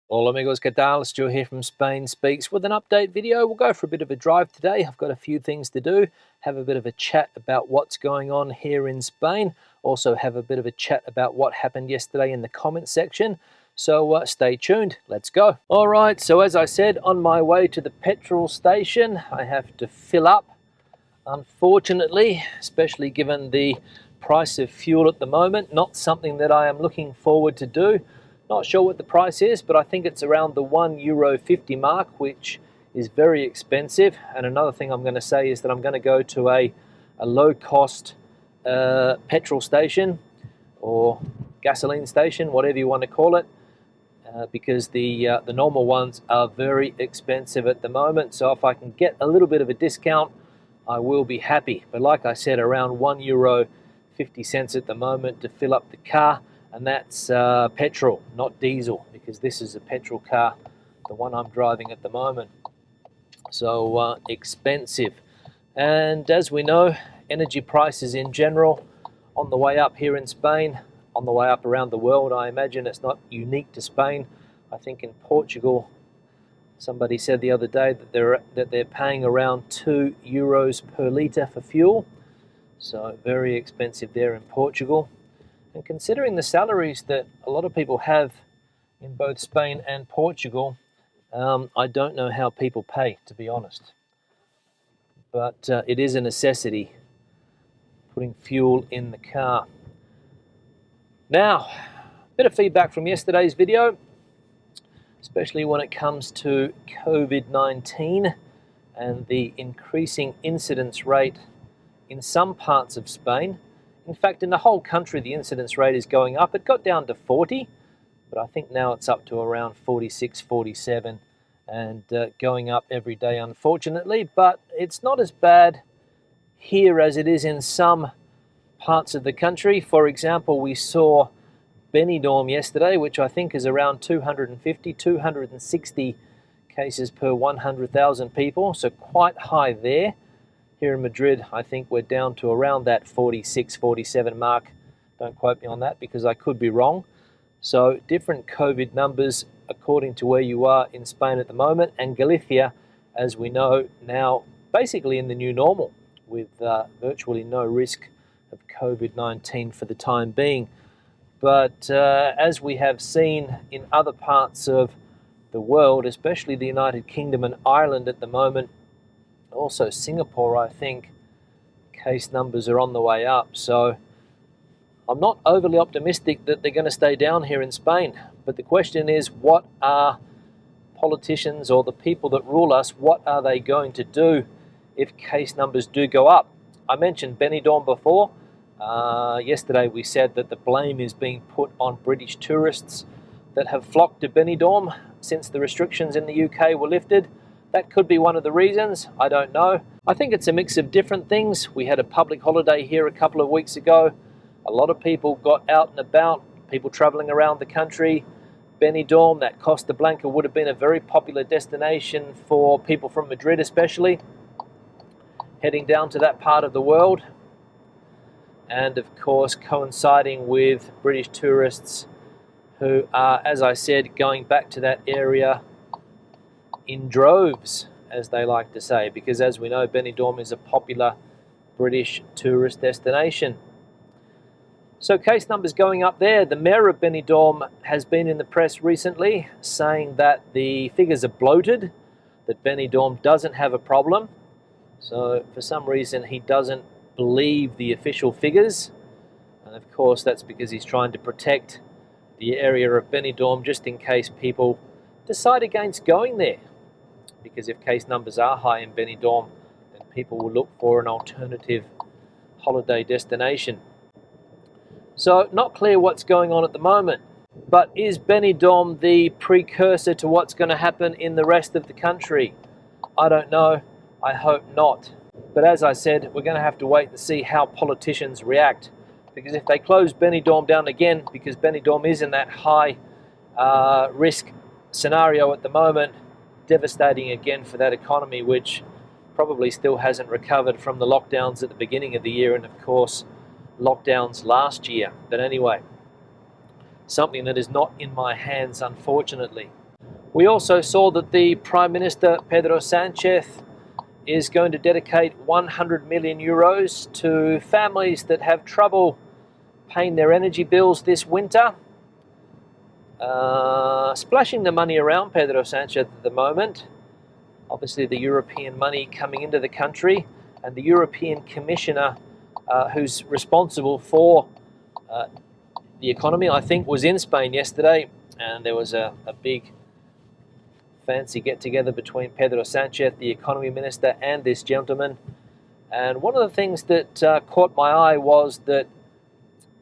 Hola amigos, ¿qué tal? Stu here from Spain Speaks with an update video. We'll go for a bit of a drive today. I've got a few things to do, have a bit of a chat about what's going on here in Spain, also have a bit of a chat about what happened yesterday in the comment section. So stay tuned, let's go. All right, so as I said, on my way to the petrol station, I have to fill up, unfortunately, especially given the price of fuel at the moment. Not something that I am looking forward to do. Not sure what the price is, but I think it's around the €1.50 mark, which is very expensive. And another thing I'm going to say is that I'm going to go to a low-cost petrol station or gasoline station, whatever you want to call it, because the normal ones are very expensive at the moment. So if I can get a little bit of a discount, I will be happy. But like I said, around €1.50 at the moment to fill up the car. And that's petrol, not diesel, because this is a petrol car, the one I'm driving at the moment. So expensive. And as we know, energy prices in general on the way up here in Spain, on the way up around the world. I imagine it's not unique to Spain. I think in Portugal, somebody said the other day that they're paying around €2 per litre for fuel. So very expensive there in Portugal. And considering the salaries that a lot of people have in both Spain and Portugal, I don't know how people pay, to be honest. But it is a necessity, putting fuel in the car. Now, a bit of feedback from yesterday's video, especially when it comes to COVID-19 and the increasing incidence rate in some parts of Spain. In fact, in the whole country, the incidence rate is going up. It got down to 40, but I think now it's up to around 46, 47, and going up every day, unfortunately. But it's not as bad here as it is in some parts of the country. For example, we saw Benidorm yesterday, which I think is around 250, 260 cases per 100,000 people, so quite high there. Here in Madrid, I think we're down to around that 46, 47 mark. Don't quote me on that because I could be wrong. So different COVID numbers according to where you are in Spain at the moment. And Galicia, as we know, now basically in the new normal with virtually no risk of COVID-19 for the time being. But as we have seen in other parts of the world, especially the United Kingdom and Ireland at the moment, also Singapore, I think, case numbers are on the way up. So I'm not overly optimistic that they're going to stay down here in Spain. But the question is, what are politicians or the people that rule us, what are they going to do if case numbers do go up? I mentioned Benidorm before. Yesterday we said that the blame is being put on British tourists that have flocked to Benidorm since the restrictions in the UK were lifted. That could be one of the reasons, I don't know. I think it's a mix of different things. We had a public holiday here a couple of weeks ago. A lot of people got out and about, people traveling around the country. Benidorm, that Costa Blanca, would have been a very popular destination for people from Madrid especially, heading down to that part of the world. And of course, coinciding with British tourists who are, as I said, going back to that area in droves, as they like to say, because as we know, Benidorm is a popular British tourist destination. So case numbers going up there. The mayor of Benidorm has been in the press recently saying that the figures are bloated, that Benidorm doesn't have a problem. So for some reason he doesn't believe the official figures, and of course that's because he's trying to protect the area of Benidorm just in case people decide against going there. Because if case numbers are high in Benidorm, then people will look for an alternative holiday destination. So not clear what's going on at the moment. But is Benidorm the precursor to what's going to happen in the rest of the country? I don't know. I hope not. But as I said, we're going to have to wait and see how politicians react. Because if they close Benidorm down again, because Benidorm is in that high risk scenario at the moment, devastating again for that economy, which probably still hasn't recovered from the lockdowns at the beginning of the year and of course lockdowns last year. But anyway, something that is not in my hands, unfortunately. We also saw that the Prime Minister, Pedro Sanchez, is going to dedicate 100 million euros to families that have trouble paying their energy bills this winter. Splashing the money around, Pedro Sanchez, at the moment. Obviously the European money coming into the country, and the European Commissioner who's responsible for the economy, I think, was in Spain yesterday, and there was a big fancy get-together between Pedro Sanchez, the economy minister, and this gentleman. And one of the things that caught my eye was that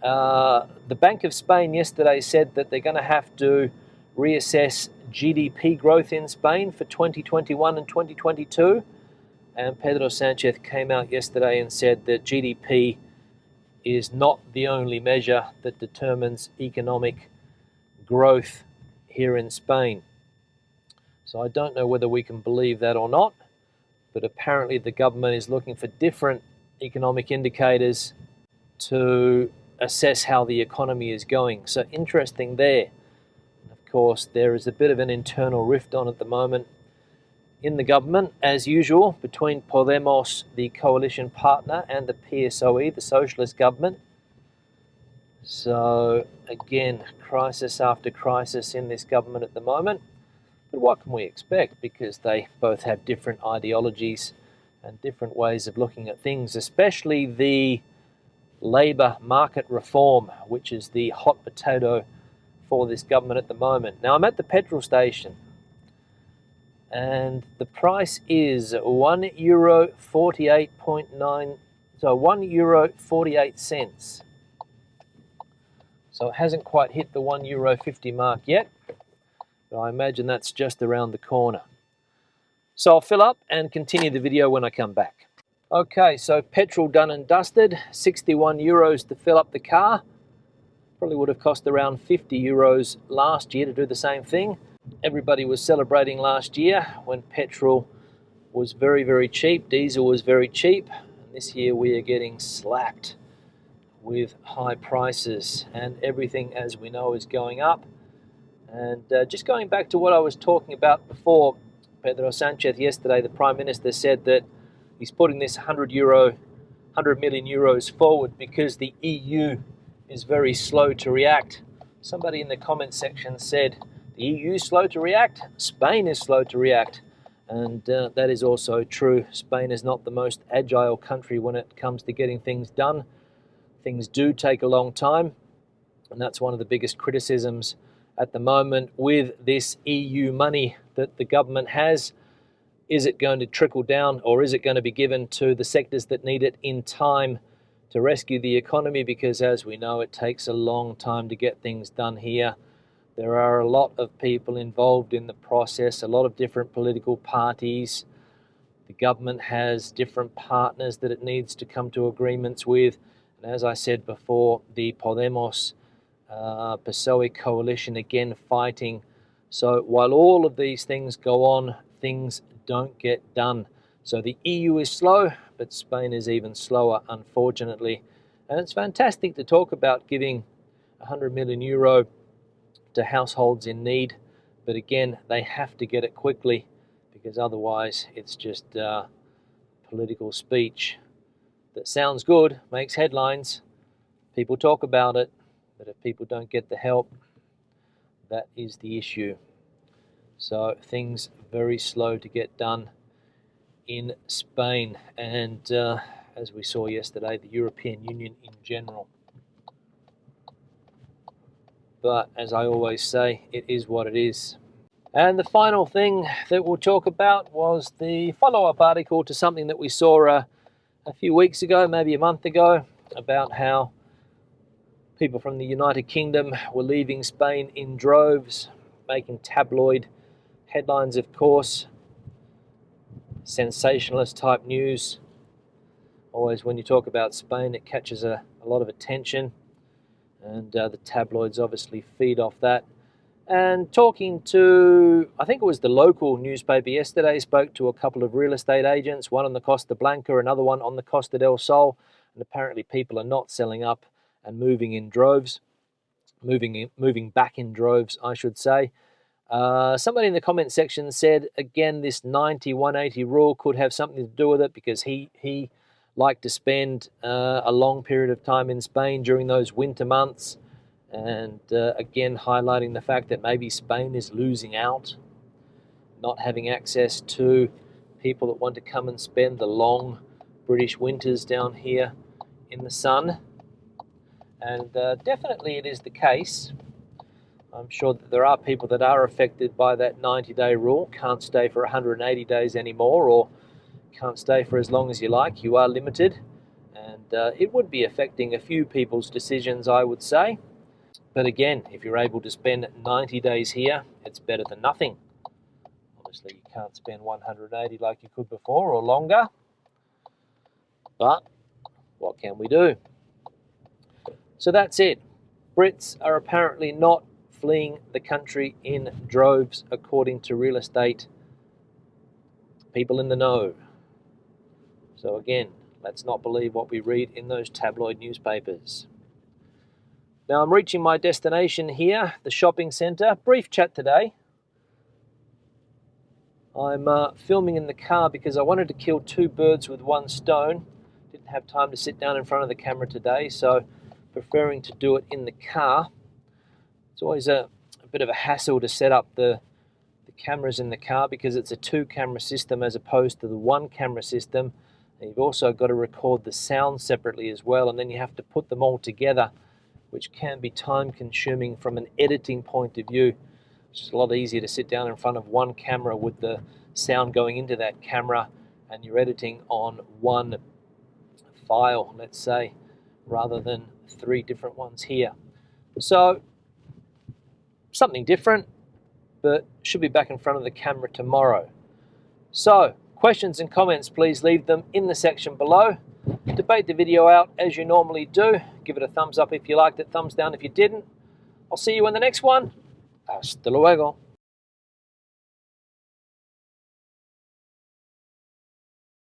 the Bank of Spain yesterday said that they're going to have to reassess GDP growth in Spain for 2021 and 2022. And Pedro Sanchez came out yesterday and said that GDP is not the only measure that determines economic growth here in Spain. So I don't know whether we can believe that or not, but apparently the government is looking for different economic indicators to assess how the economy is going. So interesting there. Of course, there is a bit of an internal rift on at the moment in the government, as usual, between Podemos, the coalition partner, and the PSOE, the socialist government. So again, crisis after crisis in this government at the moment. But what can we expect? Because they both have different ideologies and different ways of looking at things, especially the labour market reform, which is the hot potato for this government at the moment. Now, I'm at the petrol station, and the price is €1.48.9, so €1.48. So it hasn't quite hit the €1.50 mark yet, but I imagine that's just around the corner. So I'll fill up and continue the video when I come back. Okay, so petrol done and dusted, €61 to fill up the car. Probably would have cost around €50 last year to do the same thing. Everybody was celebrating last year when petrol was very, very cheap, diesel was very cheap, and this year we are getting slapped with high prices, and everything, as we know, is going up. And just going back to what I was talking about before, Pedro Sanchez yesterday, the Prime Minister, said that he's putting this 100 million euros forward because the EU is very slow to react. Somebody in the comment section said, the EU is slow to react? Spain is slow to react. And that is also true. Spain is not the most agile country when it comes to getting things done. Things do take a long time, and that's one of the biggest criticisms at the moment with this EU money that the government has. Is it going to trickle down, or is it going to be given to the sectors that need it in time to rescue the economy? Because as we know, it takes a long time to get things done here. There are a lot of people involved in the process, a lot of different political parties. The government has different partners that it needs to come to agreements with. And as I said before, the Podemos PSOE coalition again fighting. So while all of these things go on, things don't get done. So the EU is slow, but Spain is even slower, unfortunately. And it's fantastic to talk about giving 100 million euro to households in need, but again, they have to get it quickly, because otherwise it's just political speech that sounds good, makes headlines, people talk about it, but if people don't get the help, that is the issue. So things very slow to get done in Spain, and as we saw yesterday, the European Union in general. But as I always say, it is what it is. And the final thing that we'll talk about was the follow-up article to something that we saw a few weeks ago, maybe a month ago, about how people from the United Kingdom were leaving Spain in droves, making tabloid headlines, of course, sensationalist type news. Always when you talk about Spain, it catches a lot of attention, and the tabloids obviously feed off that. And talking to, I think it was the local newspaper yesterday, spoke to a couple of real estate agents, one on the Costa Blanca, another one on the Costa del Sol, and apparently people are not selling up and moving in droves, moving back in droves, I should say. Somebody in the comment section said, again, this 90-180 rule could have something to do with it because he liked to spend a long period of time in Spain during those winter months. And again, highlighting the fact that maybe Spain is losing out, not having access to people that want to come and spend the long British winters down here in the sun. And definitely it is the case. I'm sure that there are people that are affected by that 90-day rule, can't stay for 180 days anymore, or can't stay for as long as you like. You are limited, and it would be affecting a few people's decisions, I would say. But again, if you're able to spend 90 days here, it's better than nothing. Obviously, you can't spend 180 like you could before or longer, but what can we do? So that's it. Brits are apparently not fleeing the country in droves, according to real estate people in the know. So again, let's not believe what we read in those tabloid newspapers. Now I'm reaching my destination here, the shopping centre. Brief chat today. I'm filming in the car because I wanted to kill two birds with one stone. Didn't have time to sit down in front of the camera today, so preferring to do it in the car. It's always a bit of a hassle to set up the cameras in the car because it's a two-camera system as opposed to the one-camera system. And you've also got to record the sound separately as well, and then you have to put them all together, which can be time-consuming from an editing point of view. It's just a lot easier to sit down in front of one camera with the sound going into that camera and you're editing on one file, let's say, rather than three different ones here. So something different, but should be back in front of the camera tomorrow. So questions and comments, please leave them in the section below. Debate the video out as you normally do. Give it a thumbs up if you liked it, thumbs down if you didn't. I'll see you in the next one. Hasta luego.